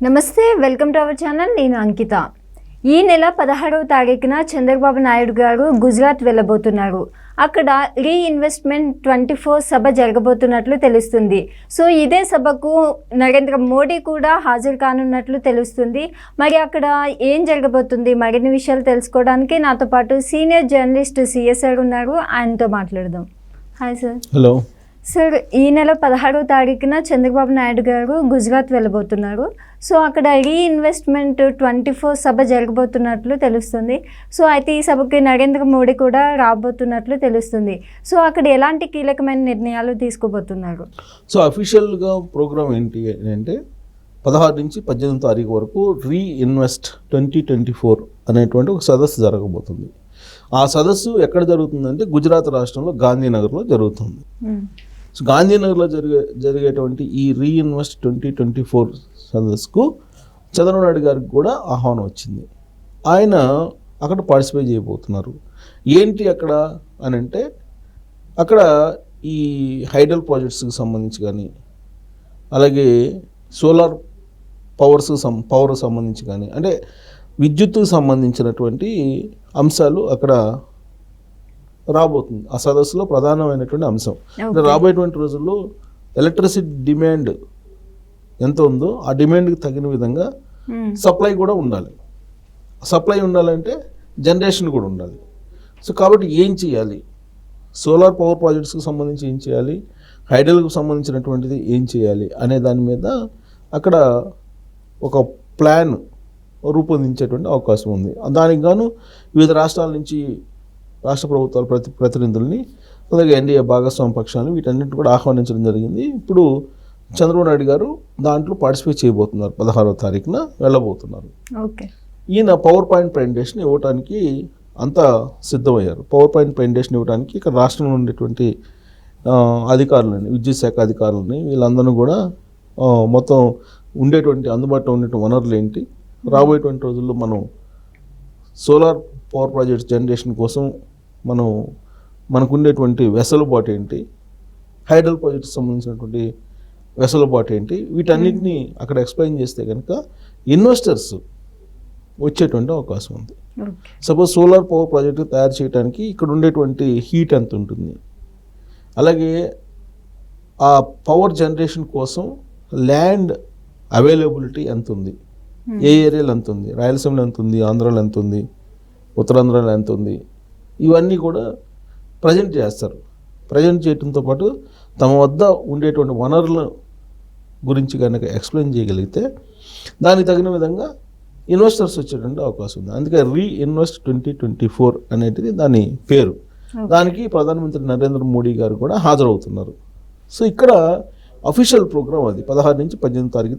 నమస్తే, welcome to our channel. నేను అంకిత. ఈ నెల 16వ తారీఖున చంద్రబాబు నాయుడు గారు గుజరాత్ వెళ్ళబోతున్నారు. అక్కడ రీఇన్వెస్ట్మెంట్ 24 సభ జరగబోతున్నట్లు తెలుస్తుంది. సో ఇదే సభకు నరేంద్ర మోడీ కూడా హాజరు కానున్నట్లు తెలుస్తుంది. మరి అక్కడ ఏం జరగబోతుంది, మరిన్ని విషయాలు తెలుసుకోవడానికి నాతో పాటు సీనియర్ జర్నలిస్ట్ సిఎస్ఆర్ ఉన్నారు. ఆయనతో మాట్లాడదాం. Hi sir. హలో సార్, ఈ నెల 16వ తారీఖున చంద్రబాబు నాయుడు గారు గుజరాత్ వెళ్ళబోతున్నారు. సో అక్కడ రీఇన్వెస్ట్మెంట్ 24 సభ జరగబోతున్నట్లు తెలుస్తుంది. సో అయితే ఈ సభకి నరేంద్ర మోడీ కూడా రాబోతున్నట్లు తెలుస్తుంది. సో అక్కడ ఎలాంటి కీలకమైన నిర్ణయాలు తీసుకోబోతున్నారు? సో అఫీషియల్గా ప్రోగ్రామ్ ఏంటి అంటే 16 నుంచి 18 తారీఖు వరకు రీఇన్వెస్ట్ 2024 అనేటువంటి ఒక సదస్సు జరగబోతుంది. ఆ సదస్సు ఎక్కడ జరుగుతుందంటే గుజరాత్ రాష్ట్రంలో గాంధీనగర్లో జరుగుతుంది. సో గాంధీనగర్లో జరిగేటువంటి ఈ రీఇన్వెస్ట్ 2024 సదస్సుకు చంద్రబాబు నాయుడు గారికి కూడా ఆహ్వానం వచ్చింది. ఆయన అక్కడ పార్టిసిపేట్ చేయబోతున్నారు. ఏంటి అక్కడ అని అంటే, అక్కడ ఈ హైడల్ ప్రాజెక్ట్స్కి సంబంధించి కానీ, అలాగే సోలార్ పవర్ సంబంధించి కానీ, అంటే విద్యుత్తుకు సంబంధించినటువంటి అంశాలు అక్కడ రాబోతుంది. ఆ సదస్సులో ప్రధానమైనటువంటి అంశం రాబోయేటువంటి రోజుల్లో ఎలక్ట్రిసిటీ డిమాండ్ ఎంత ఉందో ఆ డిమాండ్కి తగిన విధంగా సప్లై కూడా ఉండాలి. సప్లై ఉండాలంటే జనరేషన్ కూడా ఉండాలి. సో కాబట్టి ఏం చేయాలి, సోలార్ పవర్ ప్రాజెక్ట్స్కి సంబంధించి ఏం చేయాలి, హైడల్కి సంబంధించినటువంటిది ఏం చేయాలి అనే దాని మీద అక్కడ ఒక ప్లాన్ రూపొందించేటువంటి అవకాశం ఉంది. దానికి గాను వివిధ రాష్ట్రాల నుంచి రాష్ట్ర ప్రభుత్వాల ప్రతినిధుల్ని, అలాగే ఎన్డీఏ భాగస్వామ్య పక్షాలను వీటన్నిటిని కూడా ఆహ్వానించడం జరిగింది. ఇప్పుడు చంద్రబాబు నాయుడు గారు దాంట్లో పార్టిసిపేట్ చేయబోతున్నారు. 16వ తారీఖున వెళ్ళబోతున్నారు. ఈయన పవర్ పాయింట్ ప్రెజెంటేషన్ ఇవ్వడానికి అంతా సిద్ధమయ్యారు. పవర్ పాయింట్ ప్రెజెంటేషన్ ఇవ్వడానికి ఇక్కడ రాష్ట్రంలో ఉండేటువంటి అధికారులని, విద్యుత్ శాఖ అధికారులని, వీళ్ళందరూ కూడా మొత్తం ఉండేటువంటి అందుబాటులో ఉండేటువంటి వనరులు ఏంటి, రాబోయేటువంటి రోజుల్లో మనం సోలార్ పవర్ ప్రాజెక్ట్స్ జనరేషన్ కోసం మనకు ఉండేటువంటి వెసులుబాటు ఏంటి, హైడల్ ప్రాజెక్ట్కి సంబంధించినటువంటి వెసులుబాటు ఏంటి, వీటన్నిటిని అక్కడ ఎక్స్ప్లెయిన్ చేస్తే కనుక ఇన్వెస్టర్స్ వచ్చేటువంటి అవకాశం ఉంది. సపోజ్ సోలార్ పవర్ ప్రాజెక్ట్ తయారు చేయడానికి ఇక్కడ ఉండేటువంటి హీట్ ఎంత ఉంటుంది, అలాగే ఆ పవర్ జనరేషన్ కోసం ల్యాండ్ అవైలబిలిటీ ఎంత ఉంది, ఏ ఏరియాలో ఎంత ఉంది, రాయలసీమలో ఎంత ఉంది, ఆంధ్రాలో ఎంత ఉంది, ఉత్తరాంధ్రలో ఎంత ఉంది, ఇవన్నీ కూడా ప్రజెంట్ చేస్తారు. ప్రజెంట్ చేయడంతో పాటు తమ వద్ద ఉండేటువంటి వనరుల గురించి కనుక ఎక్స్ప్లెయిన్ చేయగలిగితే దానికి తగిన విధంగా ఇన్వెస్టర్స్ వచ్చేటువంటి అవకాశం ఉంది. అందుకే రీఇన్వెస్ట్ 2024 అనేది దాని పేరు. దానికి ప్రధానమంత్రి నరేంద్ర మోడీ గారు కూడా హాజరవుతున్నారు. సో ఇక్కడ అఫీషియల్ ప్రోగ్రామ్ అది 16 నుంచి 18 తారీఖు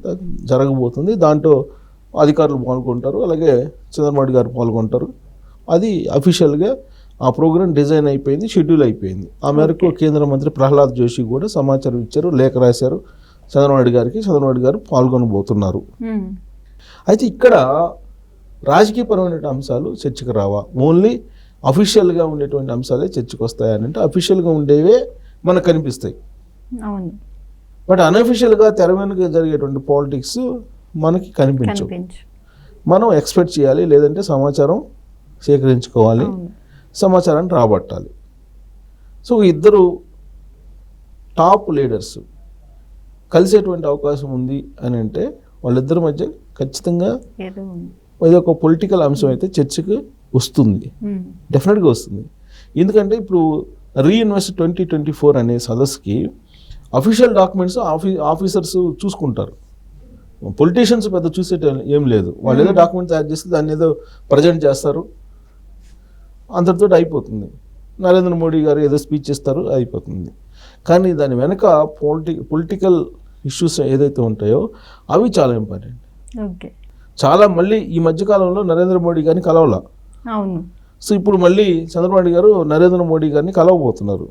జరగబోతుంది. దాంట్లో అధికారులు పాల్గొంటారు, అలాగే చంద్రబాబు గారు పాల్గొంటారు. అది అఫీషియల్గా ఆ ప్రోగ్రాం డిజైన్ అయిపోయింది, షెడ్యూల్ అయిపోయింది. ఆ మేరకు కేంద్ర మంత్రి ప్రహ్లాద్ జోషి కూడా సమాచారం ఇచ్చారు, లేఖ రాశారు చంద్రబాబు గారికి. చంద్రబాబు గారు పాల్గొనబోతున్నారు. అయితే ఇక్కడ రాజకీయపరమైన అంశాలు చర్చకు రావా, ఓన్లీ అఫీషియల్గా ఉండేటువంటి అంశాలే చర్చకు వస్తాయనంటే అఫీషియల్గా ఉండేవే మనకు కనిపిస్తాయి. బట్ అన్అఫీషియల్గా తెర వెనుక జరిగేటువంటి పాలిటిక్స్ మనకి కనిపించవు. మనం ఎక్స్పెక్ట్ చేయాలి, లేదంటే సమాచారం సేకరించుకోవాలి, సమాచారాన్ని రాబట్టాలి. సో ఇద్దరు టాప్ లీడర్స్ కలిసేటువంటి అవకాశం ఉంది అని అంటే వాళ్ళిద్దరి మధ్య ఖచ్చితంగా ఏదో ఒక పొలిటికల్ అంశం అయితే చర్చకు వస్తుంది, డెఫినెట్గా వస్తుంది. ఎందుకంటే ఇప్పుడు రీఇన్వెస్ట్ 2024 అనే సదస్సుకి అఫీషియల్ డాక్యుమెంట్స్ ఆఫీసర్స్ చూసుకుంటారు. పొలిటీషియన్స్ పెద్ద చూసేట ఏం లేదు. వాళ్ళు ఏదో డాక్యుమెంట్ తయారు చేస్తే దాన్ని ఏదో ప్రజెంట్ చేస్తారు, అంతటితో అయిపోతుంది. నరేంద్ర మోడీ గారు ఏదో స్పీచ్ ఇస్తారు, అయిపోతుంది. కానీ దాని వెనక పొలిటికల్ ఇష్యూస్ ఏదైతే ఉంటాయో అవి చాలా ఇంపార్టెంట్. చాలా మళ్ళీ ఈ మధ్యకాలంలో నరేంద్ర మోడీ గారిని కలవాల. సో ఇప్పుడు మళ్ళీ చంద్రబాబు గారు నరేంద్ర మోడీ గారిని కలవబోతున్నారు.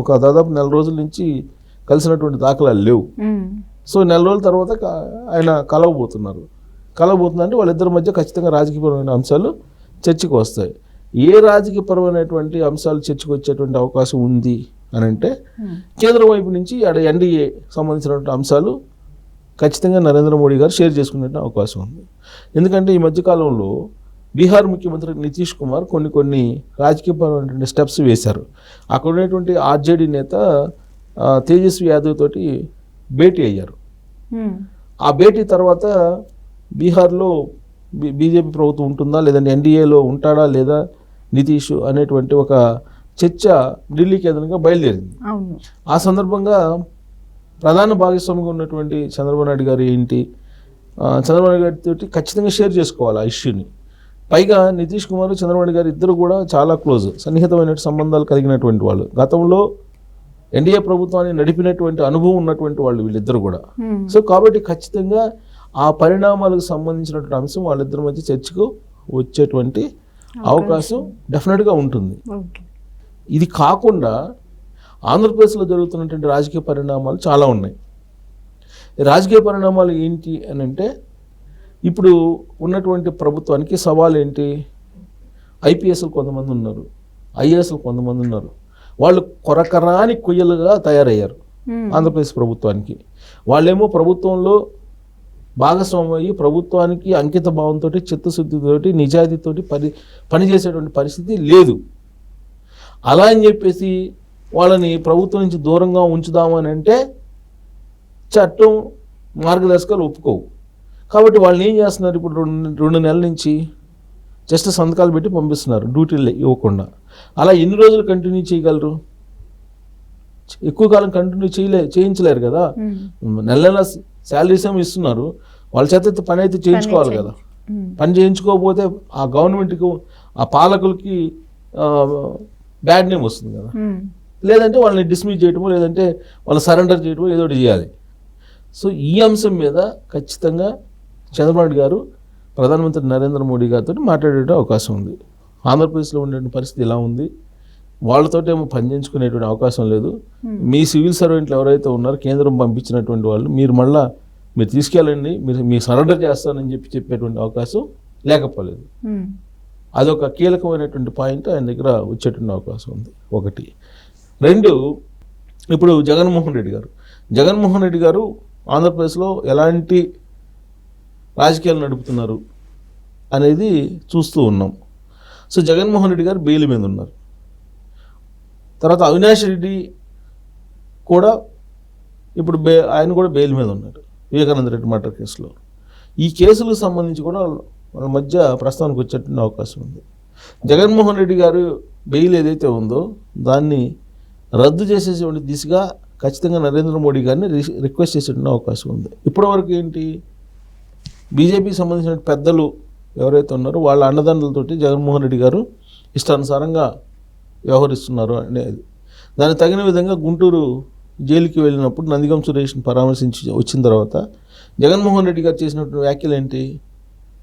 ఒక దాదాపు 4 రోజుల నుంచి కలిసినటువంటి దాఖలాలు లేవు. సో 4 రోజుల తర్వాత ఆయన కలవబోతున్నారంటే వాళ్ళిద్దరి మధ్య ఖచ్చితంగా రాజకీయపరమైన అంశాలు చర్చకు వస్తాయి. ఏ రాజకీయపరమైనటువంటి అంశాలు చర్చకు వచ్చేటువంటి అవకాశం ఉంది అని అంటే కేంద్రం వైపు నుంచి ఎన్డీఏ సంబంధించినటువంటి అంశాలు ఖచ్చితంగా నరేంద్ర మోడీ గారు షేర్ చేసుకునే అవకాశం ఉంది. ఎందుకంటే ఈ మధ్యకాలంలో బీహార్ ముఖ్యమంత్రి నితీష్ కుమార్ కొన్ని రాజకీయపరమైనటువంటి స్టెప్స్ వేశారు. అక్కడ ఉన్నటువంటి ఆర్జేడీ నేత తేజస్వి యాదవ్ తోటి భేటీ అయ్యారు. ఆ భేటీ తర్వాత బీహార్లో బీజేపీ ప్రభుత్వం ఉంటుందా లేదంటే ఎన్డీఏలో ఉంటాడా లేదా నితీష్ అనేటువంటి ఒక చర్చ ఢిల్లీ కేంద్రంగా బయలుదేరింది. ఆ సందర్భంగా ప్రధాన భాగస్వామిగా ఉన్నటువంటి చంద్రబాబు నాయుడు గారు ఏంటి, చంద్రబాబు నాయుడు గారితో ఖచ్చితంగా షేర్ చేసుకోవాలి ఆ ఇష్యూని. పైగా నితీష్ కుమార్ చంద్రబాబు గారు ఇద్దరు కూడా చాలా క్లోజ్, సన్నిహితమైన సంబంధాలు కలిగినటువంటి వాళ్ళు. గతంలో ఎన్డీఏ ప్రభుత్వాన్ని నడిపినటువంటి అనుభవం ఉన్నటువంటి వాళ్ళు వీళ్ళిద్దరు కూడా. సో కాబట్టి ఖచ్చితంగా ఆ పరిణామాలకు సంబంధించినటువంటి అంశం వాళ్ళిద్దరి మధ్య చర్చకు వచ్చేటువంటి అవకాశం డెఫినెట్గా ఉంటుంది. ఇది కాకుండా ఆంధ్రప్రదేశ్లో జరుగుతున్నటువంటి రాజకీయ పరిణామాలు చాలా ఉన్నాయి. రాజకీయ పరిణామాలు ఏంటి అని అంటే, ఇప్పుడు ఉన్నటువంటి ప్రభుత్వానికి సవాల్ ఏంటి? ఐపీఎస్లు కొంతమంది ఉన్నారు, ఐఏఎస్లు కొంతమంది ఉన్నారు. వాళ్ళు కొరకరాని కొయ్యలుగా తయారయ్యారు ఆంధ్రప్రదేశ్ ప్రభుత్వానికి. వాళ్ళేమో ప్రభుత్వంలో భాగస్వామి అయ్యి ప్రభుత్వానికి అంకిత భావంతో, చిత్తశుద్ధితోటి, నిజాయితీతోటి పనిచేసేటువంటి పరిస్థితి లేదు. అలా అని చెప్పేసి వాళ్ళని ప్రభుత్వం నుంచి దూరంగా ఉంచుదామని అంటే చట్టం మార్గదర్శకాలు ఒప్పుకోవు. కాబట్టి వాళ్ళని ఏం చేస్తున్నారు, ఇప్పుడు రెండు నెలల నుంచి జస్ట్ సంతకాలు పెట్టి పంపిస్తున్నారు డ్యూటీలు ఇవ్వకుండా. అలా ఎన్ని రోజులు కంటిన్యూ చేయగలరు? ఎక్కువ కాలం కంటిన్యూ చేయించలేరు కదా. నెల శాలరీస్ ఏమో ఇస్తున్నారు, వాళ్ళ చేత పని అయితే చేయించుకోవాలి కదా. పని చేయించుకోకపోతే ఆ గవర్నమెంట్కి, ఆ పాలకులకి బ్యాడ్ నేమ్ వస్తుంది కదా. లేదంటే వాళ్ళని డిస్మిస్ చేయటమో లేదంటే వాళ్ళని సరెండర్ చేయటమో ఏదో ఒకటి చేయాలి. సో ఈ అంశం మీద ఖచ్చితంగా చంద్రబాబు నాయుడు గారు ప్రధానమంత్రి నరేంద్ర మోడీ గారితో మాట్లాడే అవకాశం ఉంది. ఆంధ్రప్రదేశ్లో ఉండే పరిస్థితి ఎలా ఉంది, వాళ్ళతో ఏమో పనిచేయించుకునేటువంటి అవకాశం లేదు. మీ సివిల్ సర్వెంట్లు ఎవరైతే ఉన్నారో కేంద్రం పంపించినటువంటి వాళ్ళు మీరు తీసుకెళ్ళండి, మీరు సరెండర్ చేస్తానని చెప్పేటువంటి అవకాశం లేకపోలేదు. అదొక కీలకమైనటువంటి పాయింట్ ఆయన దగ్గర వచ్చేటువంటి అవకాశం ఉంది. ఒకటి. రెండు, ఇప్పుడు జగన్మోహన్ రెడ్డి గారు ఆంధ్రప్రదేశ్లో ఎలాంటి రాజకీయాలు నడుపుతున్నారు అనేది చూస్తూ ఉన్నాం. సో జగన్మోహన్ రెడ్డి గారు బెయిల్ మీద ఉన్నారు. తర్వాత అవినాష్ రెడ్డి కూడా ఇప్పుడు ఆయన కూడా బెయిల్ మీద ఉన్నారు వివేకానంద రెడ్డి మర్డర్ కేసులో. ఈ కేసులకు సంబంధించి కూడా వాళ్ళ మధ్య ప్రస్తావనకు వచ్చేటువంటి అవకాశం ఉంది. జగన్మోహన్ రెడ్డి గారు బెయిల్ ఏదైతే ఉందో దాన్ని రద్దు చేసేటువంటి దిశగా ఖచ్చితంగా నరేంద్ర మోడీ గారిని రిక్వెస్ట్ చేసేటువంటి అవకాశం ఉంది. ఇప్పటివరకు ఏంటి, బీజేపీకి సంబంధించిన పెద్దలు ఎవరైతే ఉన్నారో వాళ్ళ అండదండలతోటి జగన్మోహన్ రెడ్డి గారు ఇష్టానుసారంగా వ్యవహరిస్తున్నారు అనేది. దానికి తగిన విధంగా గుంటూరు జైలుకి వెళ్ళినప్పుడు నందిగం సురేష్ని పరామర్శించి వచ్చిన తర్వాత జగన్మోహన్ రెడ్డి గారు చేసినటువంటి వ్యాఖ్యలు ఏంటి,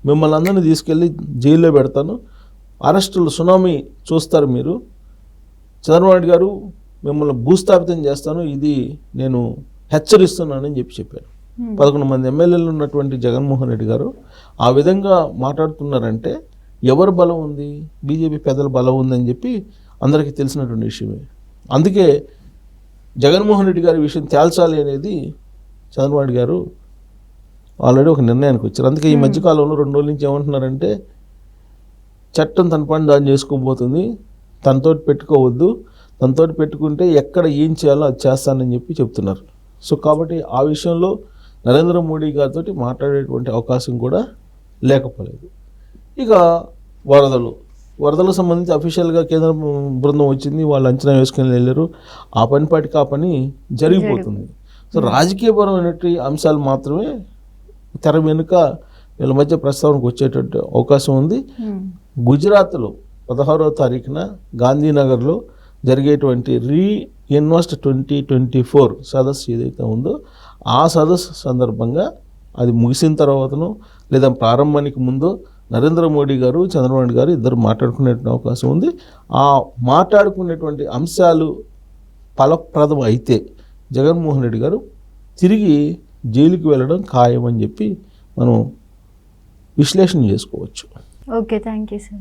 మిమ్మల్ని అందరినీ తీసుకెళ్ళి జైల్లో పెడతాను, అరెస్టులు సునామీ చూస్తారు మీరు, చంద్రబాబు నాయుడు గారు మిమ్మల్ని భూస్థాపితం చేస్తాను, ఇది నేను హెచ్చరిస్తున్నానని చెప్పారు. 11 మంది ఎమ్మెల్యేలు ఉన్నటువంటి జగన్మోహన్ రెడ్డి గారు ఆ విధంగా మాట్లాడుతున్నారంటే ఎవరు బలం ఉంది? బీజేపీ పెద్దల బలం ఉందని చెప్పి అందరికీ తెలిసినటువంటి విషయమే. అందుకే జగన్మోహన్ రెడ్డి గారి విషయం తేల్చాలి అనేది చంద్రబాబు నాయుడు గారు ఆల్రెడీ ఒక నిర్ణయానికి వచ్చారు. అందుకే ఈ మధ్యకాలంలో 2 రోజుల నుంచి ఏమంటున్నారంటే, చట్టం తన పని దాన్ని చేసుకోబోతుంది, తనతో పెట్టుకోవద్దు, తనతో పెట్టుకుంటే ఎక్కడ ఏం చేయాలో అది చేస్తానని చెప్పి చెప్తున్నారు. సో కాబట్టి ఆ విషయంలో నరేంద్ర మోడీ గారితో మాట్లాడేటువంటి అవకాశం కూడా లేకపోలేదు. ఇక వరదలకు సంబంధించి అఫీషియల్గా కేంద్ర బృందం వచ్చింది, వాళ్ళు అంచనా వేసుకుని వెళ్ళారు. ఆ పని జరిగిపోతుంది. సో రాజకీయపరమైనటువంటి అంశాలు మాత్రమే తెర వెనుక వీళ్ళ మధ్య ప్రస్తావనకు వచ్చేటట్టు అవకాశం ఉంది. గుజరాత్లో 16వ తారీఖున గాంధీనగర్లో జరిగేటువంటి రీఇన్వెస్ట్ 2024 సదస్సు ఏదైతే ఉందో ఆ సదస్సు సందర్భంగా అది ముగిసిన తర్వాతనో లేదా ప్రారంభానికి ముందో నరేంద్ర మోడీ గారు చంద్రబాబు నాయుడు గారు ఇద్దరు మాట్లాడుకునే అవకాశం ఉంది. ఆ మాట్లాడుకునేటువంటి అంశాలు ఫలప్రదం అయితే జగన్మోహన్ రెడ్డి గారు తిరిగి జైలుకి వెళ్ళడం ఖాయం అని చెప్పి మనం విశ్లేషణ చేసుకోవచ్చు. Okay, thank you sir.